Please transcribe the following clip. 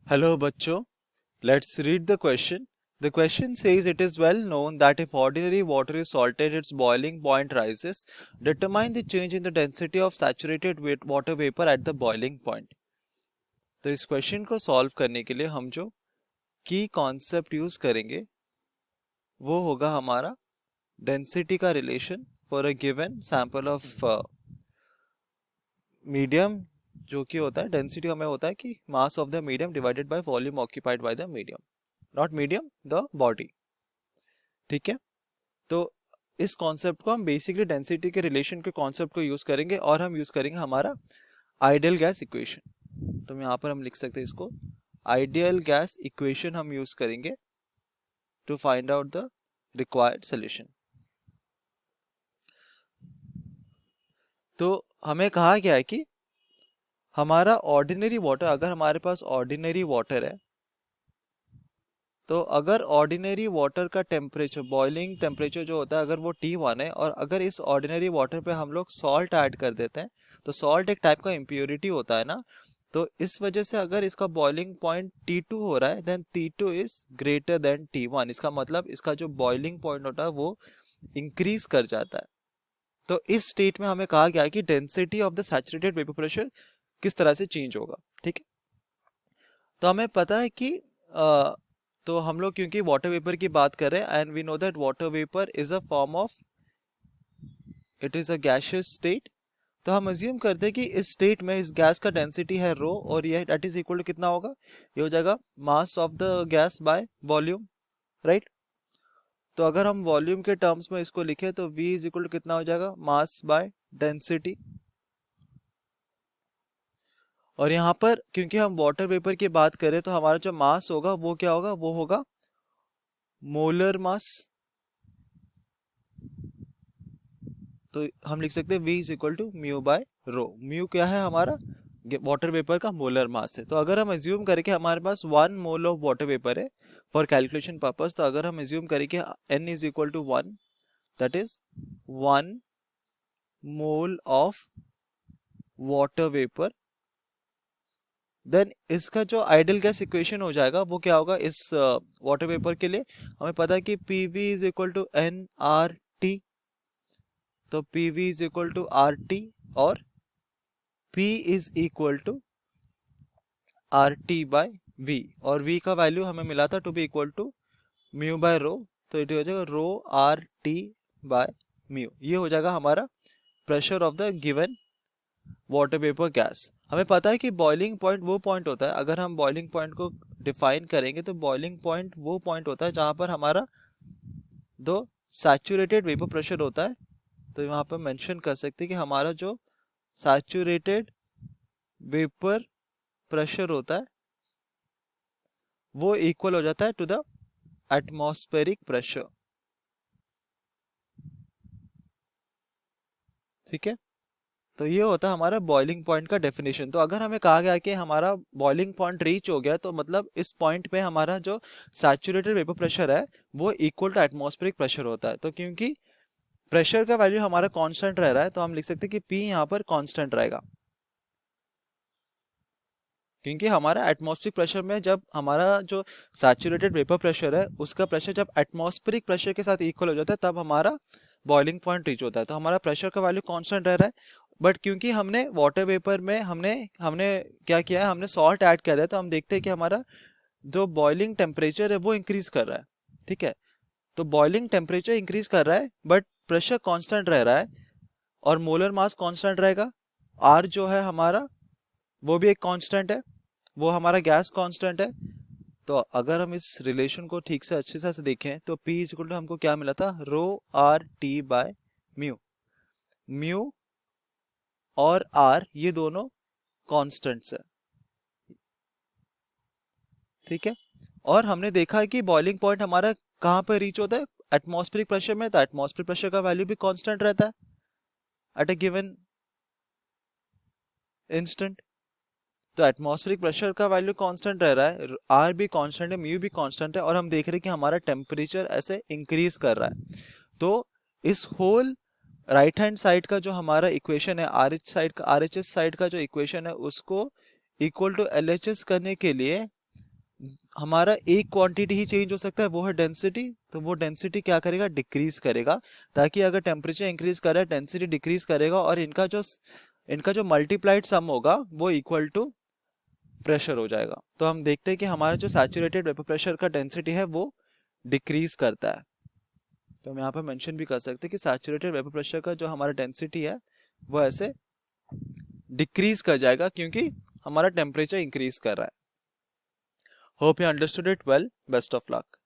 Hello, bachcho. Let's read the question. The question says it is well known that if ordinary water is salted, its boiling point rises. Determine the change in the density of saturated water vapor at the boiling point. तो इस question को solve करने के लिए हम जो की concept use करेंगे वो होगा हमारा डेंसिटी का relation for a given sample of medium, जो कि होता है डेंसिटी हमें होता है कि mass of the medium divided by volume occupied by the medium, not medium the body. ठीक है, तो इस कॉन्सेप्ट को हम बेसिकली डेंसिटी के रिलेशन के कॉन्सेप्ट को यूज करेंगे और हम यूज करेंगे हमारा आइडियल गैस इक्वेशन। तो यहाँ पर हम लिख सकते हैं इसको आइडियल गैस इक्वेशन हम यूज करेंगे to find out the required solution. तो हमें कहा गया है कि हमारा ऑर्डिनरी वाटर, अगर हमारे पास ऑर्डिनरी वाटर है तो अगर ऑर्डिनरी वाटर का टेम्परेचर, बॉइलिंग टेम्परेचर जो होता है, अगर वो T1 है और अगर इस ऑर्डिनरी वाटर पे हम लोग सॉल्ट ऐड कर देते हैं तो सॉल्ट एक टाइप का इम्प्योरिटी होता है ना, तो इस वजह से अगर इसका बॉइलिंग पॉइंट T2 हो रहा है then T2 is greater than T1। इसका मतलब इसका जो बॉइलिंग पॉइंट होता है वो इंक्रीज कर जाता है। तो इस स्टेट में हमें कहा गया है कि density of the saturated vapour pressure किस तरह से चेंज होगा। ठीक है, तो हमें पता है कि तो हम लोग क्योंकि वाटर वेपर की बात कर रहे हैं and we know that water vapour is a form of, it is a gaseous state, तो हम अज्यूम करते हैं कि इस स्टेट में इस गैस का डेंसिटी है रो और ये दैट इज इक्वल टू कितना होगा, ये हो जाएगा mass of the gas by volume, right. तो अगर हम वॉल्यूम के टर्म्स में इसको लिखे तो V इज इक्वल टू कितना हो जाएगा, मास बाय डेंसिटी। और यहाँ पर क्योंकि हम वाटर वेपर की बात करें तो हमारा जो मास होगा वो क्या होगा, वो होगा मोलर मास। तो हम लिख सकते हैं V is equal to mu by rho. Mu क्या है, हमारा वाटर वेपर का मोलर मास है। तो अगर हम एज्यूम करें कि हमारे पास 1 मोल ऑफ वाटर वेपर है फॉर कैलकुलेशन पर्पस, तो अगर हम एज्यूम करें कि N is equal to 1, that is 1 mole of water vapour, then इसका जो आइडियल गैस इक्वेशन हो जाएगा वो क्या होगा, इस वाटर वेपर के लिए हमें पता है कि PV is equal to nRT। तो PV is equal to RT और P is equal to RT by V, और V का वैल्यू हमें मिला था to be equal to mu by rho, तो ये हो जाएगा रो RT बाय म्यू। ये हो जाएगा हमारा pressure of the given water vapour gas. हमें पता है कि बॉइलिंग पॉइंट वो पॉइंट होता है, अगर हम बॉइलिंग पॉइंट को डिफाइन करेंगे तो बॉइलिंग पॉइंट वो पॉइंट होता है जहां पर हमारा दो सैचुरेटेड वेपर प्रेशर होता है। तो यहाँ पर मेंशन कर सकते हैं कि हमारा जो सैचुरेटेड वेपर प्रेशर होता है वो इक्वल हो जाता है टू द एटमॉस्फेरिक प्रेशर। ठीक है, तो ये होता है हमारा बॉइलिंग पॉइंट का डेफिनेशन। तो अगर हमें कहा गया कि हमारा बॉइलिंग पॉइंट रीच हो गया तो मतलब इस पॉइंट पे हमारा जो सैचुरेटेड वेपर प्रेशर है वो इक्वल टू एटमॉस्फेरिक प्रेशर होता है। तो क्योंकि प्रेशर का वैल्यू हमारा कांस्टेंट रह रहा है तो हम लिख सकते हैं कि P यहाँ पर कांस्टेंट रहेगा, क्योंकि हमारा एटमॉस्फेरिक प्रेशर में जब हमारा जो सैचुरेटेड वेपर प्रेशर है उसका प्रेशर जब एटमॉस्फेरिक प्रेशर के साथ इक्वल हो जाता है तब हमारा बॉइलिंग पॉइंट रीच होता है। तो हमारा प्रेशर का वैल्यू कांस्टेंट रह रहा है, बट क्योंकि हमने वाटर वेपर में हमने हमने क्या किया है, हमने सॉल्ट ऐड कर दिया, तो हम देखते हैं कि हमारा जो बॉइलिंग टेम्परेचर है वो इंक्रीज कर रहा है। ठीक है, तो बॉइलिंग टेम्परेचर इंक्रीज कर रहा है बट प्रेशर कांस्टेंट रह रहा है और मोलर मास कांस्टेंट रहेगा। R जो है हमारा वो भी एक कांस्टेंट है, वो हमारा गैस कांस्टेंट है। तो अगर हम इस रिलेशन को ठीक से अच्छे से देखें तो P इज इक्वल टू हमको क्या मिला था, रो RT बाय म्यू। म्यू और R ये दोनों कांस्टेंट्स है। ठीक है, और हमने देखा है कि बॉइलिंग पॉइंट हमारा कहाँ पे रीच होता है, एटमॉस्फेरिक प्रेशर में। तो एटमॉस्फेरिक प्रेशर का वैल्यू भी कांस्टेंट रहता है एट अ गिवन इंस्टेंट। तो एटमॉस्फेरिक प्रेशर का वैल्यू कांस्टेंट रह रहा है, R भी कांस्टेंट है, म्यू भी कांस्टेंट है, और हम देख रहे हैं कि हमारा टेम्परेचर ऐसे इंक्रीज कर रहा है। तो इस होल राइट हैंड साइड का जो हमारा इक्वेशन है, RHS साइड का जो इक्वेशन है उसको इक्वल टू LHS करने के लिए हमारा एक क्वांटिटी ही चेंज हो सकता है, वो है डेंसिटी। तो वो डेंसिटी क्या करेगा, डिक्रीज करेगा, ताकि अगर टेम्परेचर इंक्रीज कर रहा है डेंसिटी डिक्रीज करेगा, और इनका जो मल्टीप्लाइड सम होगा वो इक्वल टू प्रेशर हो जाएगा। तो हम देखते हैं कि हमारा जो सैचुरेटेड वेपर प्रेशर का डेंसिटी है वो डिक्रीज करता है। तो हम यहाँ पर मेंशन भी कर सकते हैं कि सैचुरेटेड वेपर प्रेशर का जो हमारा डेंसिटी है वो ऐसे डिक्रीज कर जाएगा, क्योंकि हमारा टेम्परेचर इंक्रीज कर रहा है। Hope you understood it well, best of luck.